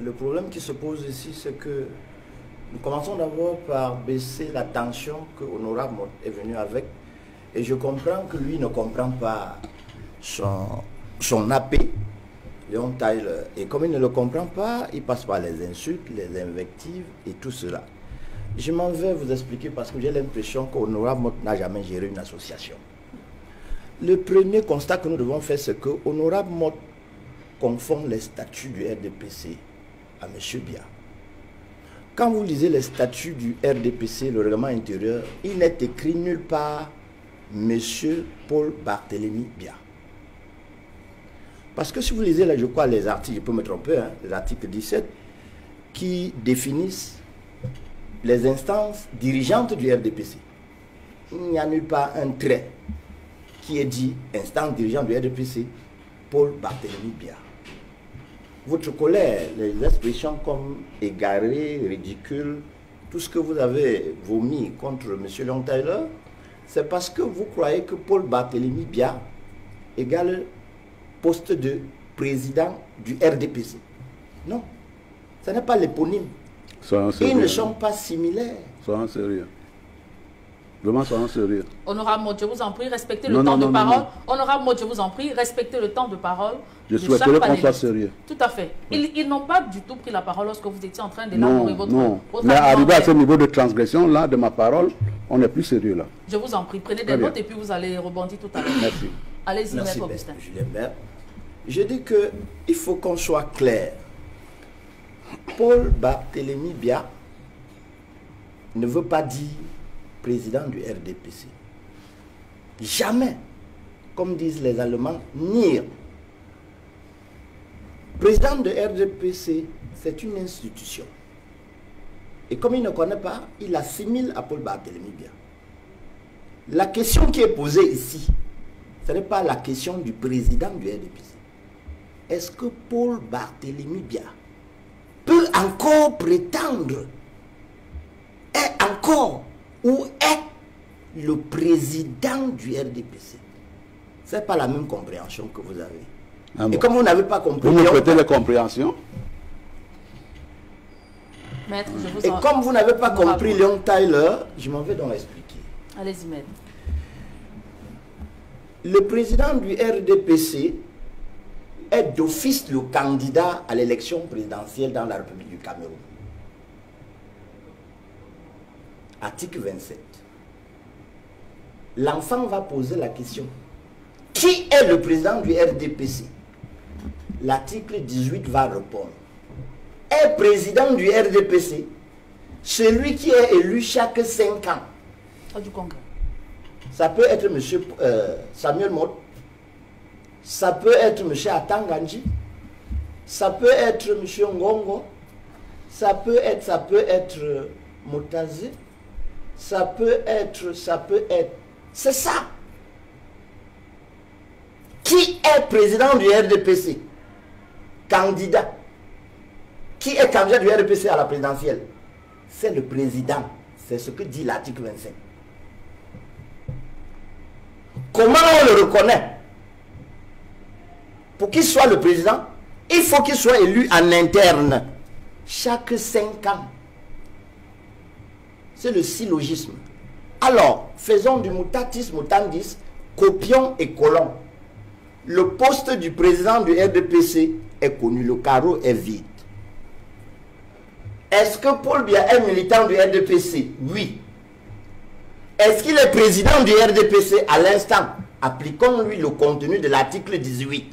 le problème qui se pose ici, c'est que nous commençons d'abord par baisser la tension que Honorable est venu avec. Et je comprends que lui ne comprend pas son AP, Léon Tyler. Et comme il ne le comprend pas, il passe par les insultes, les invectives et tout cela. Je m'en vais vous expliquer parce que j'ai l'impression qu'Honorable n'a jamais géré une association. Le premier constat que nous devons faire, c'est que Honorable Mott confond les statuts du RDPC à M. Bia. Quand vous lisez les statuts du RDPC, le règlement intérieur, il n'est écrit nulle part M. Paul Barthélémy Bia. Parce que si vous lisez, là, je crois, les articles, je peux me tromper, hein, les articles 17, qui définissent les instances dirigeantes du RDPC. Il n'y a nulle part un trait qui est dit instance dirigeante du RDPC, Paul Barthélémy Bia. Votre colère, les expressions comme égaré, ridicule, tout ce que vous avez vomi contre M. Léon Tyler, c'est parce que vous croyez que Paul Barthélémy Bia égale poste de président du RDPC. Non, ce n'est pas l'éponyme. Ils ne sont pas similaires. Soyons sérieux. Vraiment, soyons sérieux. Honorable Mott, je vous en prie, respectez le temps de parole. Honorable Mott, je vous en prie, respectez le temps de parole. Je souhaiterais qu'on soit sérieux. Tout à fait. Ils n'ont pas du tout pris la parole lorsque vous étiez en train d'élaborer votre... Mais arrivé à ce niveau de transgression là de ma parole, on n'est plus sérieux là. Je vous en prie, prenez des notes et puis vous allez rebondir tout à l'heure. Merci. Allez-y, Maître Augustin. Je dis qu'il faut qu'on soit clair. Paul Barthélémy Bia ne veut pas dire président du RDPC. Jamais, comme disent les Allemands, NIR. Président de RDPC, c'est une institution. Et comme il ne connaît pas, il assimile à Paul Barthélémy Bia. La question qui est posée ici, ce n'est pas la question du président du RDPC. Est-ce que Paul Barthélémy Bia peut encore prétendre, est encore ou est le président du RDPC? Ce n'est pas la même compréhension que vous avez. Ah bon. Et comme vous n'avez pas compris... Vous me prêtez les compréhensions? Maître, je vous et comme vous n'avez pas compris Léon Tyler, je m'en vais donc expliquer. Allez-y, maître. Le président du RDPC est d'office le candidat à l'élection présidentielle dans la République du Cameroun. Article 27. L'enfant va poser la question. Qui est le président du RDPC? L'article 18 va répondre. Est président du RDPC celui qui est élu chaque 5 ans. Du Congrès. Ça peut être M. Samuel Mott, ça peut être M. Atanganji, ça peut être M. Ngongo, ça peut être Motazi, ça peut être. C'est ça. Qui est président du RDPC? Candidat. Qui est candidat du RDPC à la présidentielle? C'est le président. C'est ce que dit l'article 25. Comment on le reconnaît? Pour qu'il soit le président, il faut qu'il soit élu en interne chaque 5 ans. C'est le syllogisme. Alors, faisons du mutatis mutandis, copions et collons. Le poste du président du RDPC est connu, le carreau est vide. Est-ce que Paul Bia est militant du RDPC? Oui. Est-ce qu'il est président du RDPC à l'instant? Appliquons-lui le contenu de l'article 18.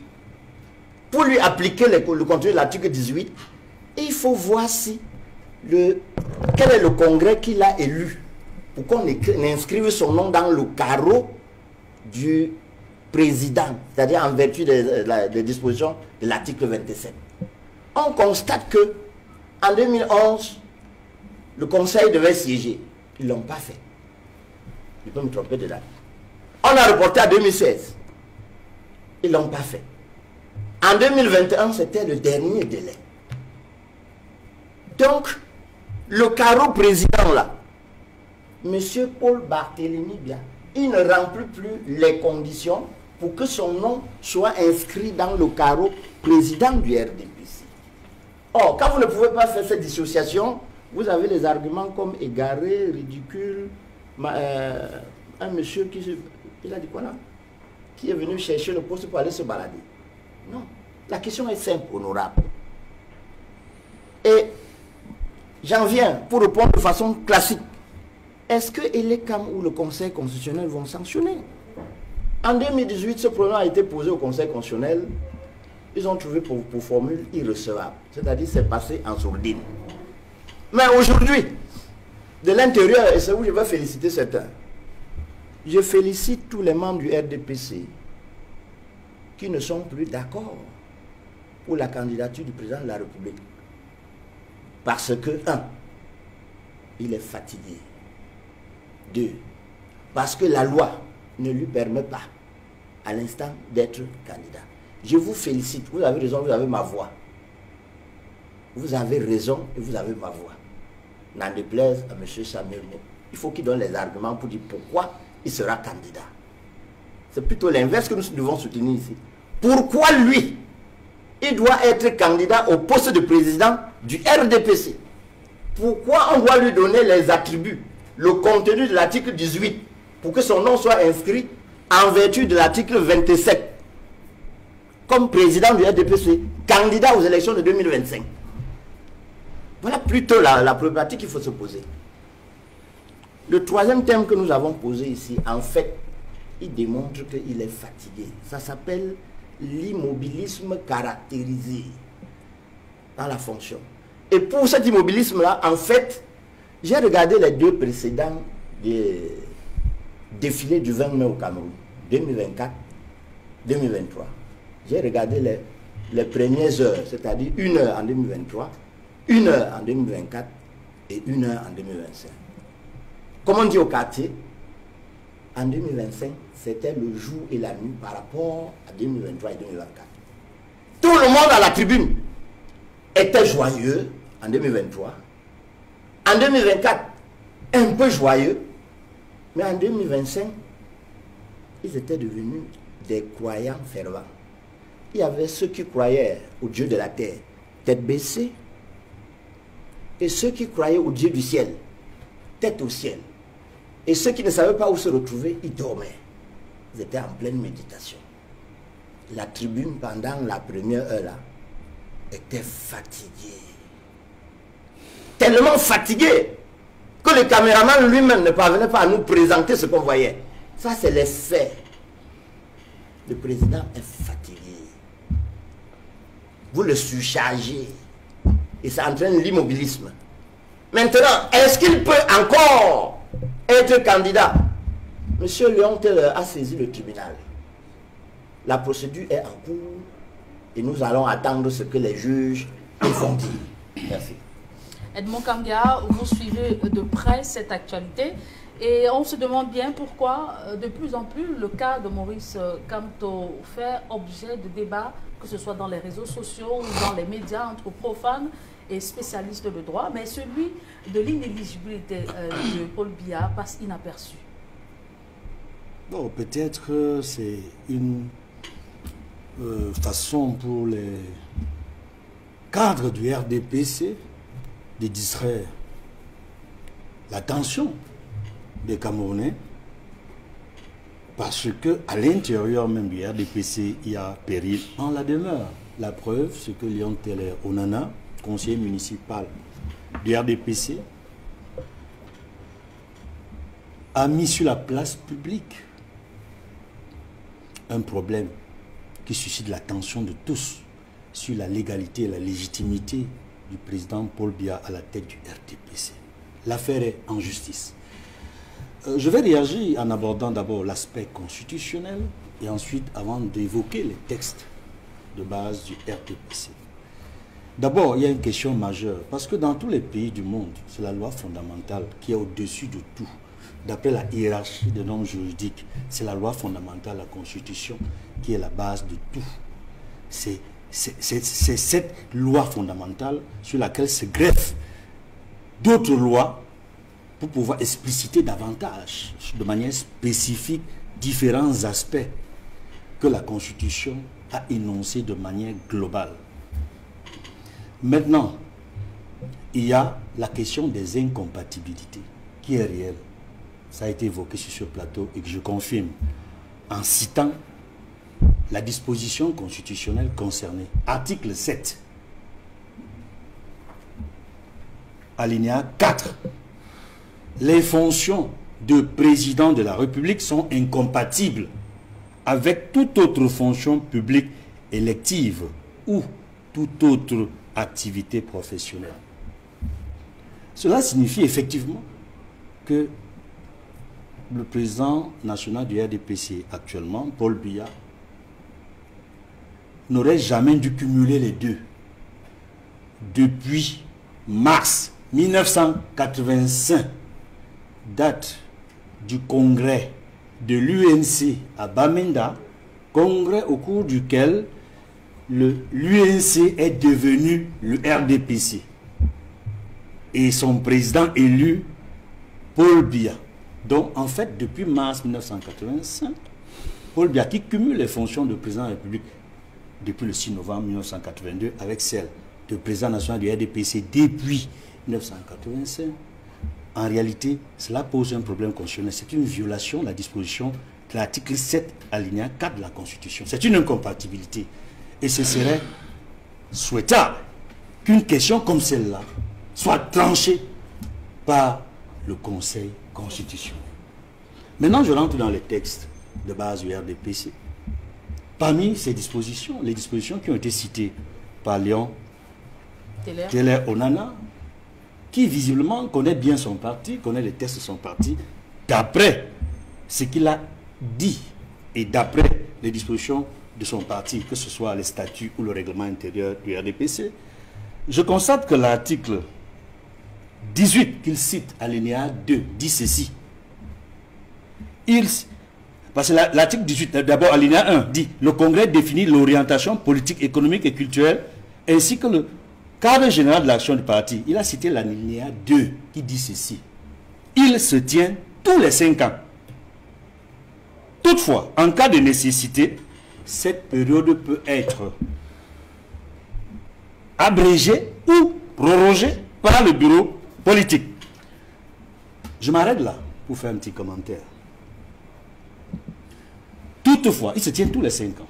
Pour lui appliquer le contenu de l'article 18, il faut voir si quel est le congrès qu'il a élu pour qu'on inscrive son nom dans le carreau du président, c'est-à-dire en vertu des dispositions de l'article 27. On constate que en 2011, le conseil devait siéger. Ils ne l'ont pas fait. Je peux me tromper de date. On a reporté à 2016. Ils ne l'ont pas fait. En 2021, c'était le dernier délai. Donc, le carreau président là, M. Paul Barthélémy Bia, il ne remplit plus les conditions pour que son nom soit inscrit dans le carreau président du RDPC. Or, quand vous ne pouvez pas faire cette dissociation, vous avez les arguments comme égaré, ridicule. Un monsieur il a dit quoi là? Qui est venu chercher le poste pour aller se balader. Non. La question est simple, honorable. Et j'en viens pour répondre de façon classique. Est-ce que l'ECAM ou le Conseil constitutionnel vont sanctionner? En 2018, ce problème a été posé au Conseil constitutionnel. Ils ont trouvé pour formule irrecevable. C'est-à-dire c'est passé en sourdine. Mais aujourd'hui, de l'intérieur, et c'est où je vais féliciter certains, je félicite tous les membres du RDPC qui ne sont plus d'accord pour la candidature du président de la République. Parce que, 1, il est fatigué. 2, parce que la loi ne lui permet pas, à l'instant, d'être candidat. Je vous félicite, vous avez raison, vous avez ma voix. Vous avez raison et vous avez ma voix. N'en déplaise à M. Samuel Mo. Il faut qu'il donne les arguments pour dire pourquoi il sera candidat. C'est plutôt l'inverse que nous devons soutenir ici. Pourquoi lui, il doit être candidat au poste de président du RDPC? Pourquoi on doit lui donner les attributs, le contenu de l'article 18, pour que son nom soit inscrit en vertu de l'article 27, comme président du RDPC, candidat aux élections de 2025? Voilà plutôt la problématique qu'il faut se poser. Le troisième thème que nous avons posé ici, en fait, il démontre qu'il est fatigué. Ça s'appelle l'immobilisme caractérisé dans la fonction. Et pour cet immobilisme-là, en fait, j'ai regardé les 2 précédents défilés du 20 mai au Cameroun, 2024, 2023. J'ai regardé les premières heures, c'est-à-dire 1 heure en 2023, 1 heure en 2024 et 1 heure en 2025. Comme on dit au quartier, en 2025, c'était le jour et la nuit par rapport à 2023 et 2024. Tout le monde à la tribune était joyeux en 2023. En 2024, un peu joyeux. Mais en 2025, ils étaient devenus des croyants fervents. Il y avait ceux qui croyaient au Dieu de la terre, tête baissée, et ceux qui croyaient au Dieu du ciel, tête au ciel. Et ceux qui ne savaient pas où se retrouver, ils dormaient. Ils étaient en pleine méditation. La tribune, pendant la première heure là, était fatiguée. Tellement fatiguée que le caméraman lui-même ne parvenait pas à nous présenter ce qu'on voyait. Ça, c'est les faits. Le président est fatigué. Vous le surchargez. Et ça entraîne l'immobilisme. Maintenant, est-ce qu'il peut encore être candidat? Monsieur Léon Teller a saisi le tribunal. La procédure est en cours et nous allons attendre ce que les juges vont dire. Merci. Edmond Kambia, vous suivez de près cette actualité et on se demande bien pourquoi de plus en plus le cas de Maurice Kamto fait objet de débats, que ce soit dans les réseaux sociaux ou dans les médias entre profanes et spécialistes de droit, mais celui de l'inéligibilité de Paul Biya passe inaperçu. Bon, peut-être c'est une façon pour les cadres du RDPC de distraire l'attention des Camerounais, parce que à l'intérieur même du RDPC, il y a péril en la demeure. La preuve, c'est que Léon Teller Onana, conseiller municipal du RDPC, a mis sur la place publique un problème qui suscite l'attention de tous sur la légalité et la légitimité du président Paul Biya à la tête du RDPC. L'affaire est en justice. Je vais réagir en abordant d'abord l'aspect constitutionnel et ensuite avant d'évoquer les textes de base du RDPC. D'abord, il y a une question majeure, parce que dans tous les pays du monde, c'est la loi fondamentale qui est au-dessus de tout. D'après la hiérarchie des normes juridiques, c'est la loi fondamentale, la Constitution, qui est la base de tout. C'est cette loi fondamentale sur laquelle se greffent d'autres lois pour pouvoir expliciter davantage, de manière spécifique, différents aspects que la Constitution a énoncés de manière globale. Maintenant, il y a la question des incompatibilités qui est réelle. Ça a été évoqué sur ce plateau et que je confirme en citant la disposition constitutionnelle concernée. Article 7, alinéa 4. Les fonctions de président de la République sont incompatibles avec toute autre fonction publique élective ou toute autre activité professionnelle. Cela signifie effectivement que le président national du RDPC actuellement, Paul Biya, n'aurait jamais dû cumuler les deux. Depuis mars 1985, date du congrès de l'UNC à Bamenda, congrès au cours duquel l'UNC est devenu le RDPC et son président élu, Paul Biya. Donc en fait, depuis mars 1985, Paul Biya, qui cumule les fonctions de président de la République depuis le 6 novembre 1982 avec celle de président national du RDPC depuis 1985, en réalité, cela pose un problème constitutionnel. C'est une violation de la disposition de l'article 7, alinéa 4 de la Constitution. C'est une incompatibilité. Et ce serait souhaitable qu'une question comme celle-là soit tranchée par le Conseil constitutionnel. Maintenant, je rentre dans les textes de base du RDPC. Parmi ces dispositions, les dispositions qui ont été citées par Léon Teller Onana, qui visiblement connaît bien son parti, connaît les textes de son parti, d'après ce qu'il a dit et d'après les dispositions de son parti, que ce soit les statuts ou le règlement intérieur du RDPC, je constate que l'article 18 qu'il cite, alinéa 2, dit ceci. Parce que l'article 18, d'abord alinéa 1, dit « Le Congrès définit l'orientation politique, économique et culturelle ainsi que le cadre général de l'action du parti. » Il a cité l'alinéa 2 qui dit ceci. « Il se tient tous les 5 ans. Toutefois, en cas de nécessité, cette période peut être abrégée ou prorogée par le bureau politique. » Je m'arrête là pour faire un petit commentaire. Toutefois, il se tient tous les 5 ans.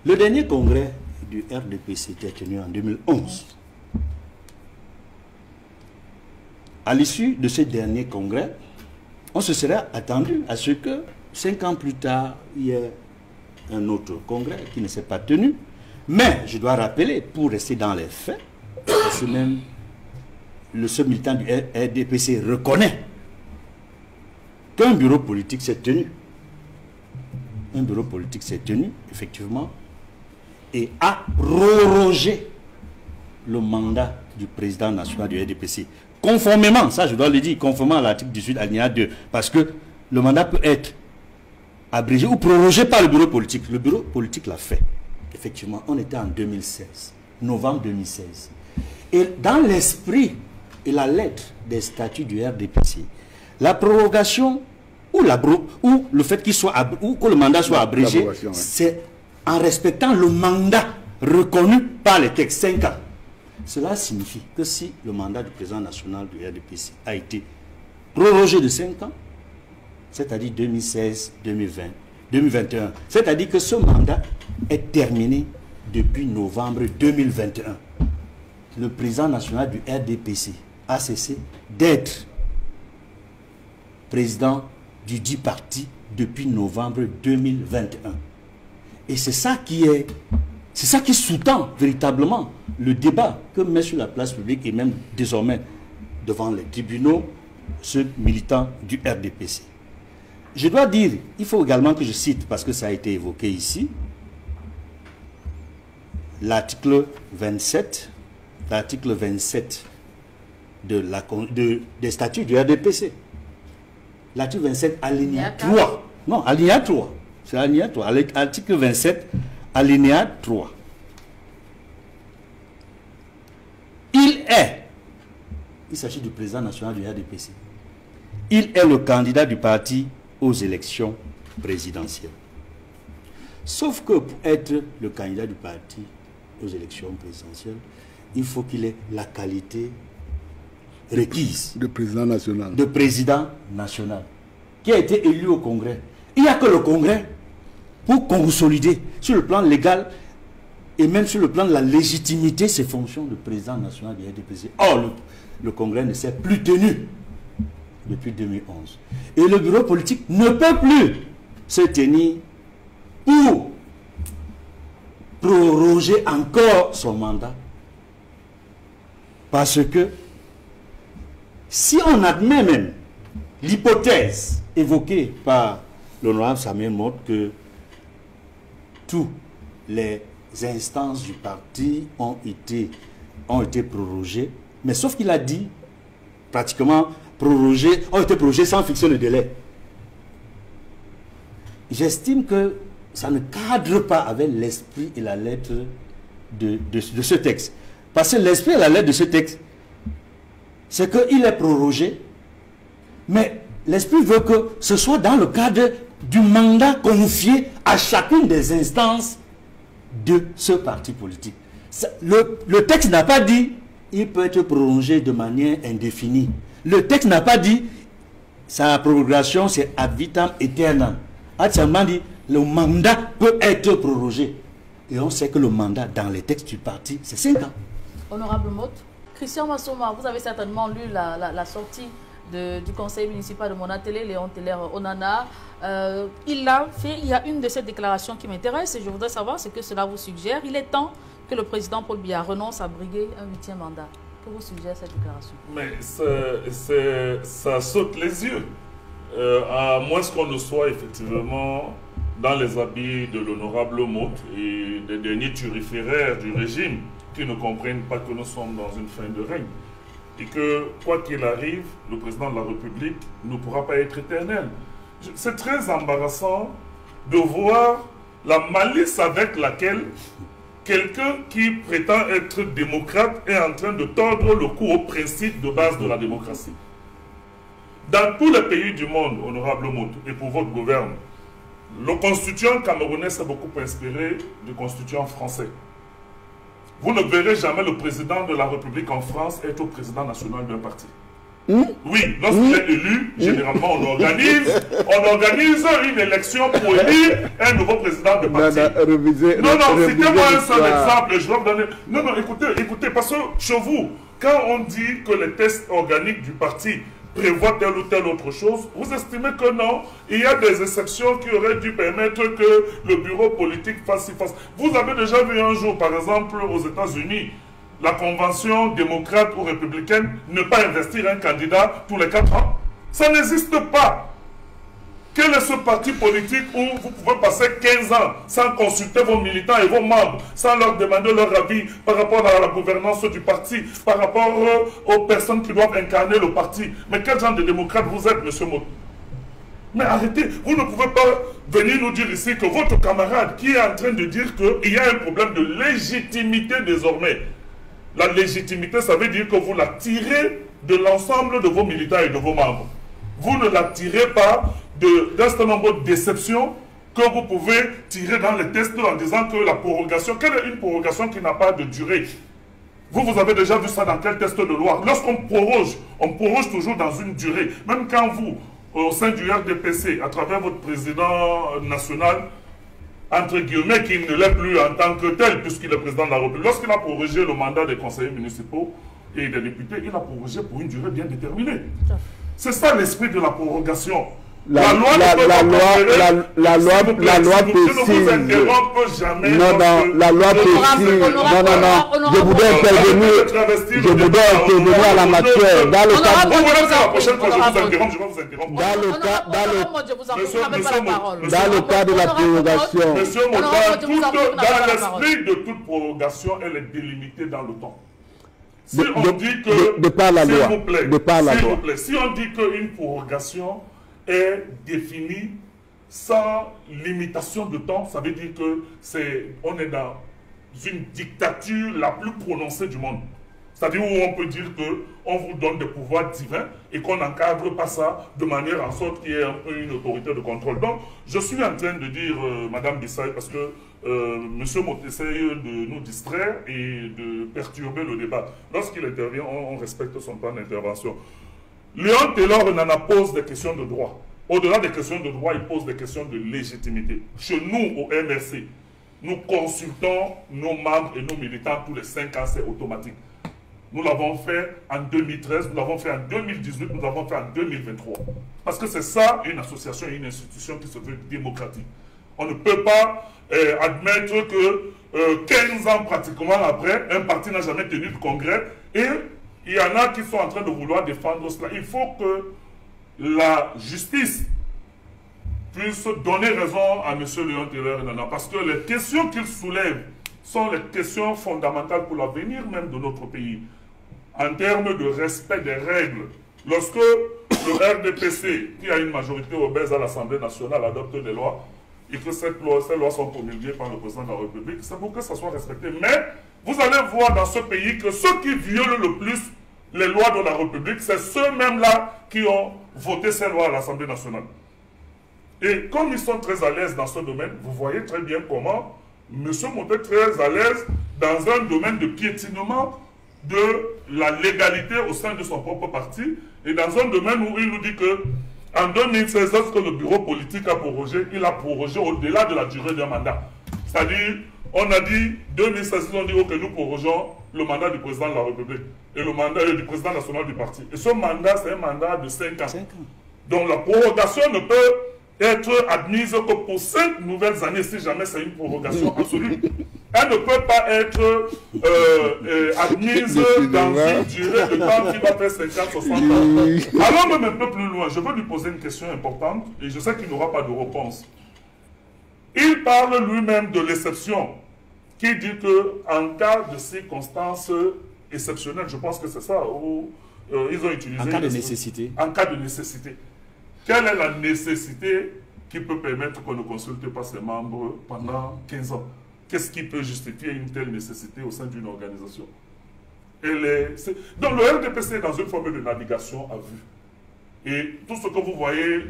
Le dernier congrès du RDPC était tenu en 2011. À l'issue de ce dernier congrès, on se serait attendu à ce que 5 ans plus tard, il y ait un autre congrès qui ne s'est pas tenu. Mais je dois rappeler, pour rester dans les faits, parce que même le seul militant du RDPC reconnaît qu'un bureau politique s'est tenu. Un bureau politique s'est tenu, effectivement, et a prorogé le mandat du président national du RDPC. Conformément, ça je dois le dire, conformément à l'article 18 alinéa 2, parce que le mandat peut être abrégé ou prorogé par le bureau politique. Le bureau politique l'a fait. Effectivement, on était en 2016, novembre 2016. Et dans l'esprit et la lettre des statuts du RDPC, la prorogation ou le fait qu'il soit ou que le mandat soit abrégé, c'est en respectant le mandat reconnu par les textes 5 ans. Cela signifie que si le mandat du président national du RDPC a été prorogé de 5 ans, c'est-à-dire 2016-2021, c'est-à-dire que ce mandat est terminé depuis novembre 2021. Le président national du RDPC a cessé d'être président du dit parti depuis novembre 2021. Et c'est ça qui sous-tend véritablement le débat que met sur la place publique et même désormais devant les tribunaux ce militant du RDPC. Je dois dire, il faut également que je cite, parce que ça a été évoqué ici, l'article 27 des statuts du RDPC. L'article 27, alinéa 3. Non, alinéa 3. C'est alinéa 3. Article 27, alinéa 3. Il s'agit du président national du RDPC. Il est le candidat du parti aux élections présidentielles. Sauf que pour être le candidat du parti aux élections présidentielles, il faut qu'il ait la qualité requise de président national. De président national, qui a été élu au Congrès. Il n'y a que le Congrès pour consolider sur le plan légal et même sur le plan de la légitimité ses fonctions de président national du RDPC. Or, le Congrès ne s'est plus tenu depuis 2011. Et le bureau politique ne peut plus se tenir pour proroger encore son mandat. Parce que si on admet même l'hypothèse évoquée par l'honorable Samuel Motte que toutes les instances du parti ont été prorogées, mais sauf qu'il a dit pratiquement ont été prorogées sans fixer le délai. J'estime que ça ne cadre pas avec l'esprit et la lettre de ce texte. Parce que l'esprit et la lettre de ce texte, c'est qu'il est prorogé, mais l'esprit veut que ce soit dans le cadre du mandat confié à chacune des instances de ce parti politique. Le texte n'a pas dit qu'il peut être prolongé de manière indéfinie. Le texte n'a pas dit sa prorogation c'est ad vitam aeternam. Actuellement dit le mandat peut être prorogé. Et on sait que le mandat dans les textes du parti c'est 5 ans. Honorable Motte, Christian Massoma, vous avez certainement lu la sortie du conseil municipal de Monatélé, Léon Teller Onana. Il y a une de ces déclarations qui m'intéresse et je voudrais savoir ce que cela vous suggère. Il est temps que le président Paul Biya renonce à briguer un 8e mandat. Que vous suggère cette déclaration? Mais ça saute les yeux. À moins qu'on ne soit effectivement dans les habits de l'honorable Motte et des derniers turiféraires du régime qui ne comprennent pas que nous sommes dans une fin de règne. Et que, quoi qu'il arrive, le président de la République ne pourra pas être éternel. C'est très embarrassant de voir la malice avec laquelle quelqu'un qui prétend être démocrate est en train de tordre le cou aux principes de base de la démocratie. Dans tous les pays du monde, honorable Motte, et pour votre gouvernement, le constituant camerounais s'est beaucoup inspiré du constituant français. Vous ne verrez jamais le président de la République en France être au président national d'un parti. Oui, lorsqu'il est élu, généralement on organise une élection pour élire un nouveau président de parti. Citez-moi un seul exemple, je vais vous donner... Non, écoutez, parce que chez vous, quand on dit que les tests organiques du parti prévoient telle ou telle autre chose, vous estimez que non, il y a des exceptions qui auraient dû permettre que le bureau politique fasse. Vous avez déjà vu un jour, par exemple, aux États-Unis, la convention démocrate ou républicaine ne pas investir un candidat tous les 4 ans. Ça n'existe pas. Quel est ce parti politique où vous pouvez passer 15 ans sans consulter vos militants et vos membres, sans leur demander leur avis par rapport à la gouvernance du parti, par rapport aux personnes qui doivent incarner le parti? Mais quel genre de démocrate vous êtes, monsieur Motte? Mais arrêtez, vous ne pouvez pas venir nous dire ici que votre camarade qui est en train de dire qu'il y a un problème de légitimité désormais. La légitimité, ça veut dire que vous la tirez de l'ensemble de vos militants et de vos membres. Vous ne la tirez pas d'un certain nombre de déceptions que vous pouvez tirer dans les tests en disant que la prorogation, quelle est une prorogation qui n'a pas de durée? Vous avez déjà vu ça dans quel test de loi? Lorsqu'on proroge, on proroge toujours dans une durée. Même quand vous, au sein du RDPC, à travers votre président national, entre guillemets, qui ne l'est plus en tant que tel, puisqu'il est président de la République, lorsqu'il a prorogé le mandat des conseillers municipaux et des députés, il a prorogé pour une durée bien déterminée. C'est ça l'esprit de la prorogation. La loi précise. Non, la loi précise. Non. Je voudrais intervenir à la matière. Dans le cas de la prorogation. Monsieur Motta, dans l'esprit de toute prorogation, elle est délimitée dans le temps. Si on dit que, de par la loi, si on dit qu'une prorogation est définie sans limitation de temps, ça veut dire que on est dans une dictature la plus prononcée du monde. C'est-à-dire où on peut dire qu'on vous donne des pouvoirs divins et qu'on n'encadre pas ça de manière en sorte qu'il y ait un peu une autorité de contrôle. Donc, je suis en train de dire, Madame Bissaï, parce que M. Mott essaye de nous distraire et de perturber le débat. Lorsqu'il intervient, on respecte son plan d'intervention. Léon Taylor Nana pose des questions de droit. Au-delà des questions de droit, il pose des questions de légitimité. Chez nous, au MRC, nous consultons nos membres et nos militants tous les 5 ans, c'est automatique. Nous l'avons fait en 2013, nous l'avons fait en 2018, nous l'avons fait en 2023. Parce que c'est ça une association et une institution qui se veut démocratique. On ne peut pas admettre que 15 ans pratiquement après, un parti n'a jamais tenu de congrès et il y en a qui sont en train de vouloir défendre cela. Il faut que la justice puisse donner raison à M. Léon Taylor Nana parce que les questions qu'il soulève sont les questions fondamentales pour l'avenir même de notre pays. En termes de respect des règles, lorsque le RDPC, qui a une majorité obèse à l'Assemblée nationale, adopte des lois, et que ces lois sont promulguées par le président de la République, c'est pour que ça soit respecté. Mais vous allez voir dans ce pays que ceux qui violent le plus les lois de la République, c'est ceux-mêmes-là qui ont voté ces lois à l'Assemblée nationale. Et comme ils sont très à l'aise dans ce domaine, vous voyez très bien comment M. Mott est très à l'aise dans un domaine de piétinement de la légalité au sein de son propre parti et dans un domaine où il nous dit que en 2016, lorsque le bureau politique a prorogé, il a prorogé au-delà de la durée d'un mandat. C'est-à-dire, on a dit, 2016, on dit que nous prorogeons le mandat du président de la République et le mandat du président national du parti. Et ce mandat, c'est un mandat de 5 ans. Donc la prorogation ne peut être admise que pour 5 nouvelles années, si jamais c'est une prorogation absolue. Elle ne peut pas être admise dans une durée de temps qui va faire 50, 60 ans. Allons même un peu plus loin. Je veux lui poser une question importante et je sais qu'il n'aura pas de réponse. Il parle lui-même de l'exception, qui dit qu'en cas de circonstances exceptionnelles, je pense que c'est ça, où ils ont utilisé... En cas de nécessité. En cas de nécessité. Quelle est la nécessité qui peut permettre qu'on ne consulte pas ses membres pendant 15 ans? Qu'est-ce qui peut justifier une telle nécessité au sein d'une organisation? Donc le RDPC est dans une forme de navigation à vue. Et tout ce que vous voyez,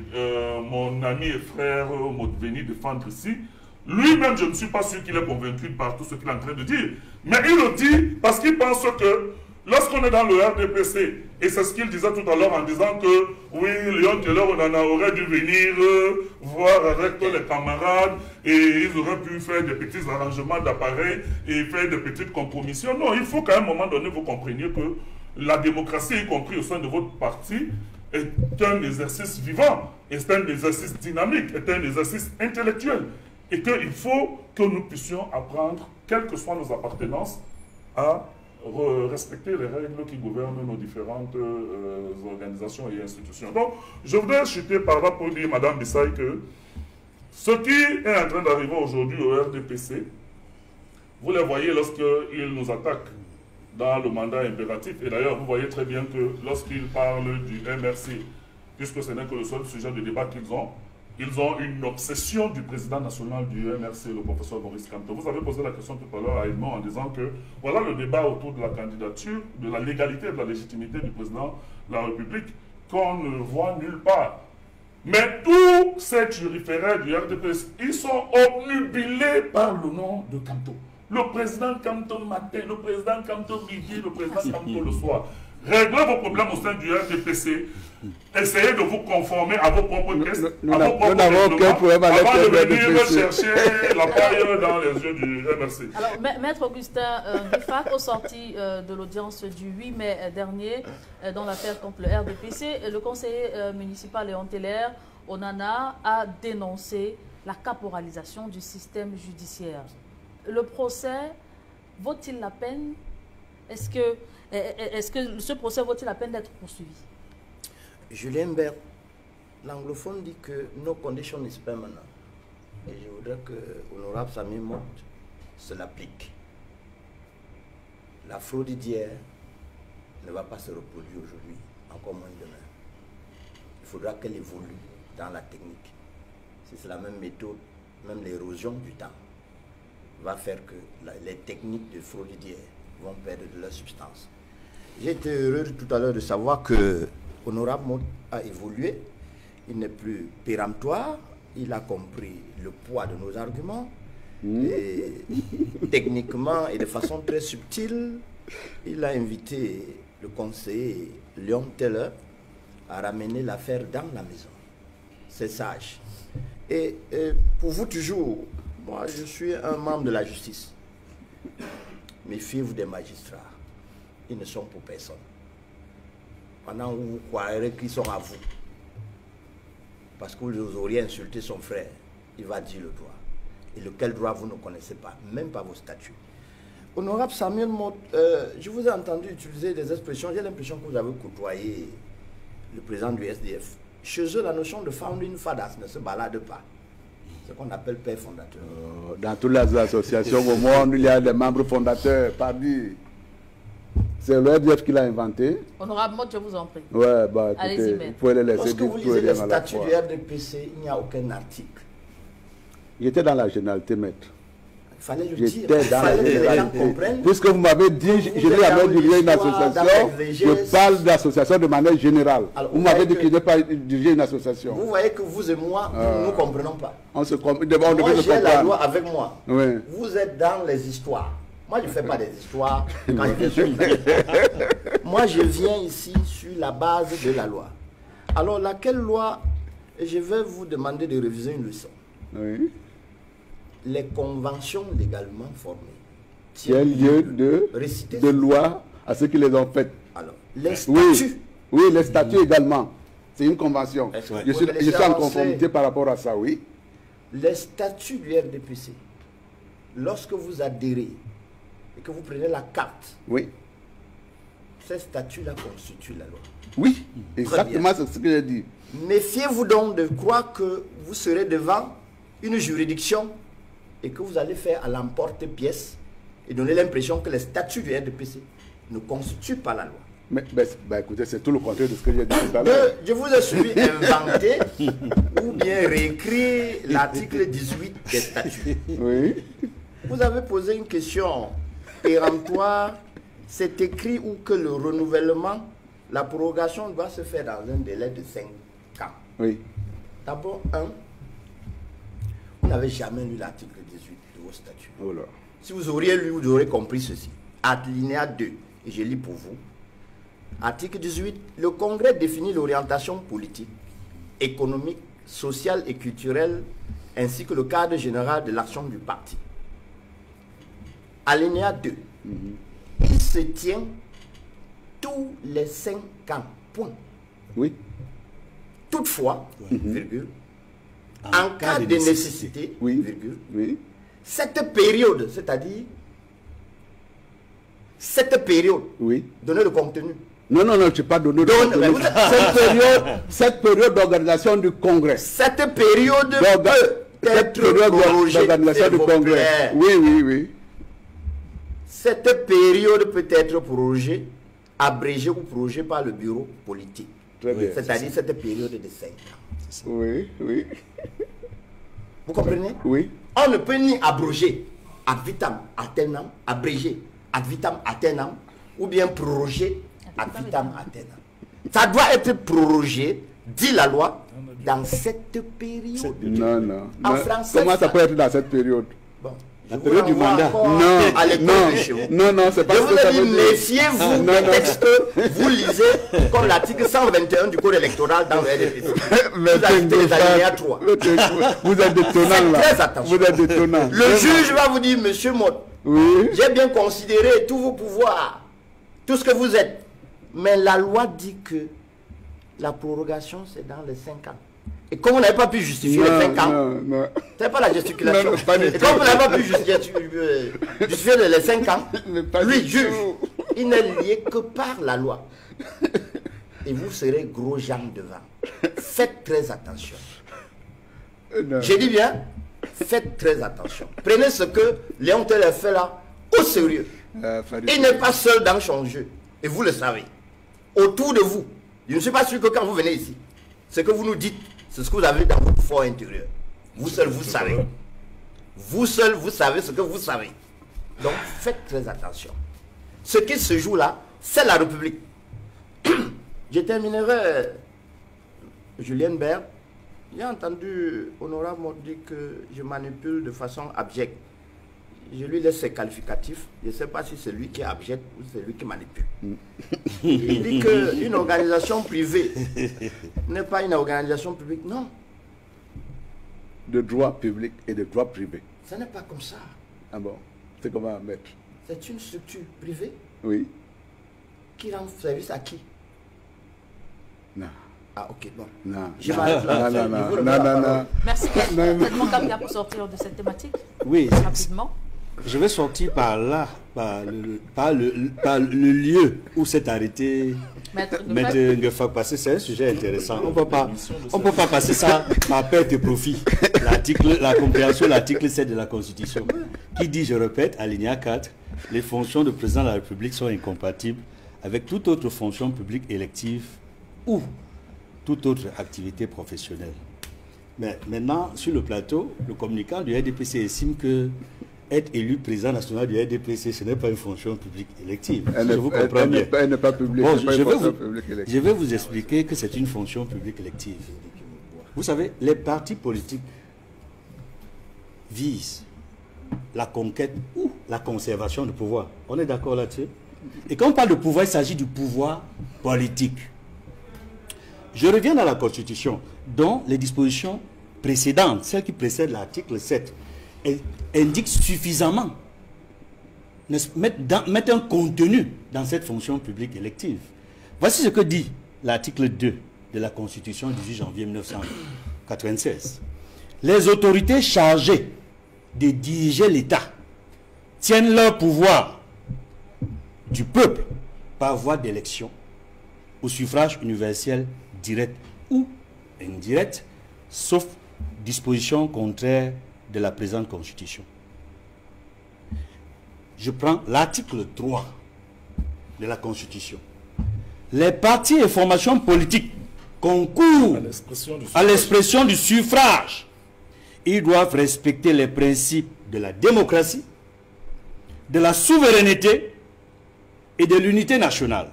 mon ami et frère Motveni défendre ici, lui-même, je ne suis pas sûr qu'il est convaincu par tout ce qu'il est en train de dire. Mais il le dit parce qu'il pense que lorsqu'on est dans le RDPC, et c'est ce qu'il disait tout à l'heure en disant que oui, Léon Taylor Nana aurait dû venir voir avec les camarades et ils auraient pu faire des petits arrangements d'appareils et faire des petites compromissions. Non, il faut qu'à un moment donné, vous compreniez que la démocratie, y compris au sein de votre parti, est un exercice vivant, est un exercice dynamique, est un exercice intellectuel. Et qu'il faut que nous puissions apprendre, quelles que soient nos appartenances, à respecter les règles qui gouvernent nos différentes organisations et institutions. Donc, je voudrais chuter par là pour dire, Madame Bissaï, que ce qui est en train d'arriver aujourd'hui au RDPC, vous les voyez lorsqu'ils nous attaquent dans le mandat impératif. Et d'ailleurs, vous voyez très bien que lorsqu'ils parlent du MRC, puisque ce n'est que le seul sujet de débat qu'ils ont une obsession du président national du MRC, le professeur Maurice Kamto. Vous avez posé la question tout à l'heure à Edmond en disant que voilà le débat autour de la candidature, de la légalité et de la légitimité du président de la République qu'on ne voit nulle part. Mais tous ces turiféraires du RDPC, ils sont obnubilés par le nom de Kamto. Le président Kamto matin, le président Kamto midi, le président Kamto le soir. Réglez vos problèmes au sein du RDPC. Essayez de vous conformer à vos propres tests, à vos propres règlements, avant de venir chercher la paille dans les yeux du MRC. Alors, Maître Augustin Bifac, au sorti de l'audience du 8 mai dernier, dans l'affaire contre le RDPC, le conseiller municipal Léon Taylor Nana a dénoncé la caporalisation du système judiciaire. Le procès vaut-il la peine? Est-ce que ce procès vaut-il la peine d'être poursuivi? Julien Bert, l'anglophone dit que no condition is permanent. Et je voudrais que l'honorable Sami Mott se l'applique. La fraude d'hier ne va pas se reproduire aujourd'hui, encore moins demain. Il faudra qu'elle évolue dans la technique. Si c'est la même méthode, même l'érosion du temps va faire que les techniques de fraude d'hier vont perdre de leur substance. J'ai été heureux tout à l'heure de savoir que l'honorable Mott a évolué. Il n'est plus péremptoire. Il a compris le poids de nos arguments. Et techniquement et de façon très subtile, il a invité le conseiller Léon Teller à ramener l'affaire dans la maison. C'est sage. Et pour vous toujours, moi je suis un membre de la justice. Méfiez-vous des magistrats. Ils ne sont pour personne. Pendant que vous croirez qu'ils sont à vous. Parce que vous auriez insulté son frère, il va dire le droit. Et lequel droit vous ne connaissez pas, même pas vos statuts. Honorable Samuel Mott, je vous ai entendu utiliser des expressions, j'ai l'impression que vous avez côtoyé le président du SDF. Chez eux, la notion de founding fathers ne se balade pas. C'est ce qu'on appelle père fondateur. Dans toutes les associations au monde, il y a des membres fondateurs, parmi. C'est le SDF qui l'a inventé. Honorable Mott, je vous en prie. Ouais, bah écoutez, Allez-y, vous pouvez les laisser Lorsque dire vous tout et lisez les rien à la statuts fois. du RDPC, il n'y a aucun article. J'étais dans la généralité, maître. Il fallait le dire. J'étais Il dans la fallait que les gens généralité. comprennent. Puisque vous m'avez dit, je n'ai jamais dirigé une association, je parle d'association de manière générale. Alors, vous vous m'avez voyez dit que- que je n'ai pas dirigé une association. Vous voyez que vous et moi, nous ne comprenons pas. On devait Moi, se j'ai la loi comprendre. avec moi. Oui. Vous êtes dans les histoires. Moi, je ne fais pas des histoires quand je viens sur le plateau. Moi, je viens ici sur la base de la loi. Alors, laquelle loi? Je vais vous demander de réviser une leçon. Oui. Les conventions légalement formées. Tiennent lieu de Réciter. loi à ceux qui les ont faites. Alors, les Oui, statuts. oui, les statuts également. C'est une convention. Est-ce que Je vous suis, me je laissez suis en avancer? conformité par rapport à ça, oui. Les statuts du RDPC. Lorsque vous adhérez et que vous prenez la carte, Oui. ces statuts-là constituent la loi. Oui, exactement c'est ce que j'ai dit. Méfiez-vous donc de croire que vous serez devant une juridiction et que vous allez faire à l'emporte-pièce et donner l'impression que les statuts du RDPC ne constituent pas la loi. Mais écoutez, c'est tout le contraire de ce que j'ai dit tout à l'heure. Je vous ai suivi inventer ou bien réécrire l'article 18 des statuts. Oui. Vous avez posé une question péremptoire. C'est écrit où que le renouvellement, la prorogation doit se faire dans un délai de 5 ans. Oui. D'abord, vous n'avez jamais lu l'article 18 de vos statuts. Oh là. Si vous auriez lu, vous aurez compris ceci. Alinéa 2, et je lis pour vous. Article 18, le Congrès définit l'orientation politique, économique, sociale et culturelle, ainsi que le cadre général de l'action du parti. Alinéa 2, il se tient tous les 5 ans, point. Oui. Toutefois, virgule, en cas de nécessité, Oui. virgule, Oui. cette période, c'est-à-dire cette période, Oui. donner le contenu. Non, je n'ai pas donné de Donne- contenu. mais vous- Cette période d'organisation du Congrès. Cette période Donc, peut cette être période prorogée, d'organisation s'il du vous Congrès. plaît. Oui. Cette période peut être prorogée, abrégée ou prorogée par le bureau politique. Très bien. C'est-à-dire cette période de 5 ans. Oui. Vous comprenez? Oui. On ne peut ni abroger ad vitam aeternam, abréger ad vitam aeternam, ou bien proroger ad vitam aeternam. Ça doit être prorogé, dit la loi, dans cette période. Non. En français, Comment ça ça- peut être dans cette période? Bon, je La vous période du renvoie mandat. encore Non, à l'école de chez vous. non, c'est pas Je ce vous que ça ai dit, veut dire. méfiez-vous Non, des non. textes que vous lisez comme l'article 121 du Code électoral dans le RDPC. Mais Vous ajoutez les alinéas 3. Vous êtes détonnant Faites là. très attention. Vous êtes détonnant. Le juge va vous dire, monsieur Mott, Oui. j'ai bien considéré tous vos pouvoirs, tout ce que vous êtes. Mais la loi dit que la prorogation, c'est dans les 5 ans. Et comme vous n'avez pas pu justifier les 5 ans, Non. c'est pas la gesticulation. Non, pas du Et tout. comme vous n'avez pas pu justifier les 5 ans, Mais pas lui, du juge, tout. il n'est lié que par la loi. Et vous serez gros gens devant. Faites très attention. Non. J'ai dit bien, faites très attention. Prenez ce que Léon Teller fait là au sérieux. Farid. Il n'est pas seul dans son jeu. Et vous le savez. Autour de vous, je ne suis pas sûr que quand vous venez ici, ce que vous nous dites, c'est ce que vous avez dans votre fort intérieur. Vous seul, vous savez. Vous seul, vous savez ce que vous savez. Donc, faites très attention. Ce qui se joue là, c'est la République. Je terminerai, Julien Bert. J'ai entendu Honorable Mott dire que je manipule de façon abjecte. je lui laisse ses qualificatifs. Je ne sais pas si c'est lui qui est abject ou c'est lui qui manipule. Il dit qu'une organisation privée n'est pas une organisation publique. Non. De droit public et de droit privé. Ce n'est pas comme ça. Ah bon? C'est comment, maître? C'est une structure privée Oui. qui rend service à qui? Non. Ah, ok, bon. Non. Je m'arrête là. Non. Merci. Faites-moi Kambia pour sortir de cette thématique. Oui, Rapidement. je vais sortir par là, par le lieu où s'est arrêté Maître Ngefak, parce que c'est un sujet intéressant. On ne peut pas passer ça par perte et profit. La compréhension de l'article 7 de la Constitution, qui dit, je répète, alinéa 4, les fonctions de président de la République sont incompatibles avec toute autre fonction publique élective ou toute autre activité professionnelle. Mais maintenant, sur le plateau, le communicant du RDPC estime que être élu président national du RDPC, ce n'est pas une fonction publique élective. Je vous comprends bien. Elle n'est pas publique. Bon, Je je vais vous expliquer que c'est une fonction publique élective. Vous savez, les partis politiques visent la conquête ou la conservation du pouvoir. On est d'accord là-dessus? Et quand on parle de pouvoir, il s'agit du pouvoir politique. Je reviens dans la Constitution, dont les dispositions précédentes, celles qui précèdent l'article 7, indiquent suffisamment, mettent un contenu dans cette fonction publique élective. Voici ce que dit l'article 2 de la Constitution du 18 janvier 1996. Les autorités chargées de diriger l'État tiennent leur pouvoir du peuple par voie d'élection au suffrage universel direct ou indirect, sauf disposition contraire de la présente Constitution. Je prends l'article 3 de la Constitution. Les partis et formations politiques concourent à l'expression du suffrage. Ils doivent respecter les principes de la démocratie, de la souveraineté et de l'unité nationale.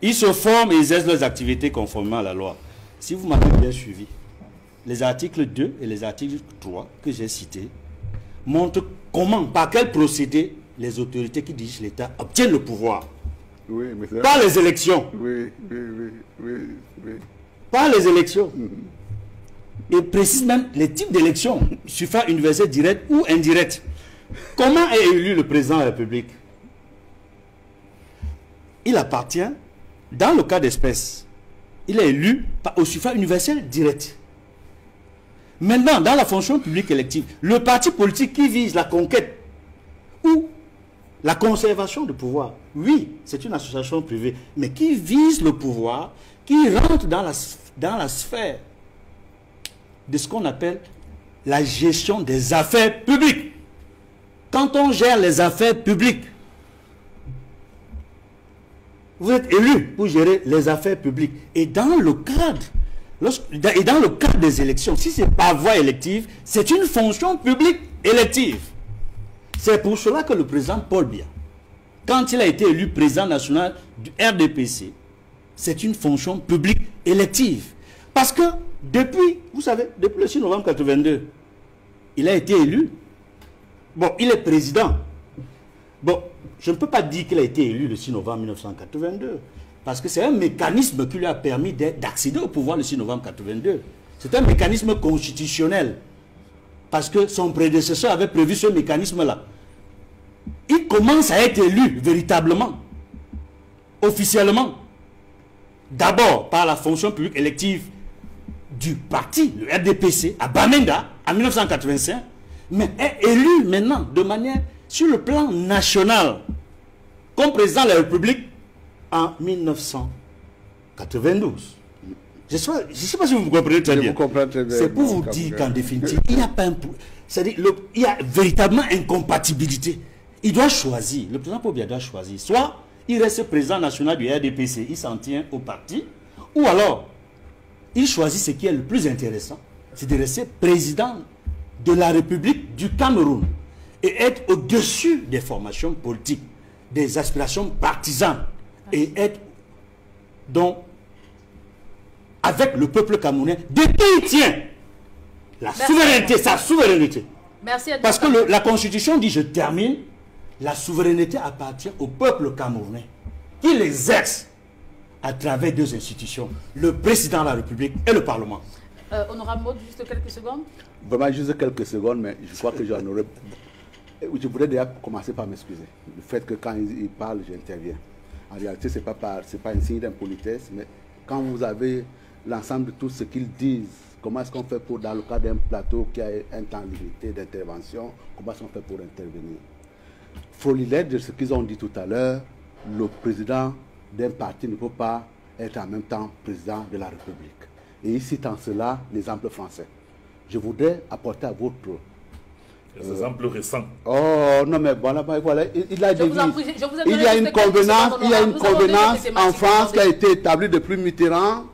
Ils se forment et exercent leurs activités conformément à la loi. Si vous m'avez bien suivi, les articles 2 et les articles 3 que j'ai cités montrent comment, par quel procédé, les autorités qui dirigent l'État obtiennent le pouvoir. Oui, mais ça... Par les élections. Oui. Par les élections. Et précise même les types d'élections, suffrage universel direct ou indirect. Comment est élu le président de la République? Il appartient, dans le cas d'espèce, il est élu au suffrage universel direct. Maintenant, dans la fonction publique élective, le parti politique qui vise la conquête ou la conservation du pouvoir, oui, c'est une association privée, mais qui vise le pouvoir, qui rentre dans la sphère de ce qu'on appelle la gestion des affaires publiques. Quand on gère les affaires publiques, vous êtes élu pour gérer les affaires publiques. Et dans le cadre des élections, si c'est par voie élective, c'est une fonction publique élective. C'est pour cela que le président Paul Biya, quand il a été élu président national du RDPC, c'est une fonction publique élective. Parce que depuis, vous savez, depuis le 6 novembre 82, il a été élu. Bon, il est président. Bon, je ne peux pas dire qu'il a été élu le 6 novembre 1982, parce que c'est un mécanisme qui lui a permis d'accéder au pouvoir le 6 novembre 82. C'est un mécanisme constitutionnel, parce que son prédécesseur avait prévu ce mécanisme-là. Il commence à être élu véritablement, officiellement, d'abord par la fonction publique élective du parti, le RDPC, à Bamenda, en 1985, mais est élu maintenant de manière sur le plan national, comme président de la République en 1992. Je ne sais pas si vous me comprenez très bien. C'est pour vous dire qu'en définitive, il n'y a pas un... C'est-à-dire, il y a véritablement incompatibilité. Il doit choisir, le président Paul Biya doit choisir. Soit il reste président national du RDPC, il s'en tient au parti, ou alors il choisit ce qui est le plus intéressant, c'est de rester président de la République du Cameroun et être au-dessus des formations politiques, des aspirations partisanes, et être donc avec le peuple camerounais de qui il tient la souveraineté, sa souveraineté. Merci. Parce que la Constitution dit, je termine, la souveraineté appartient au peuple camerounais, qui l'exerce à travers deux institutions, le président de la République et le Parlement. Honorable Maud, juste quelques secondes. Vraiment, juste quelques secondes, mais je crois que j'en aurais... Je voudrais déjà commencer par m'excuser. Le fait que quand il parle, j'interviens. En réalité, ce n'est pas un signe d'impolitesse, mais quand vous avez l'ensemble de tout ce qu'ils disent, comment est-ce qu'on fait pour, dans le cas d'un plateau qui a un temps limité d'intervention, comment est-ce qu'on fait pour intervenir? Folilette de ce qu'ils ont dit tout à l'heure, le président d'un parti ne peut pas être en même temps président de la République. Et ici, en cela, l'exemple français. Je voudrais apporter à votre... Des exemples récents. Oh, non, mais voilà, il a dit... Il y a une convenance en France qui a été établie depuis Mitterrand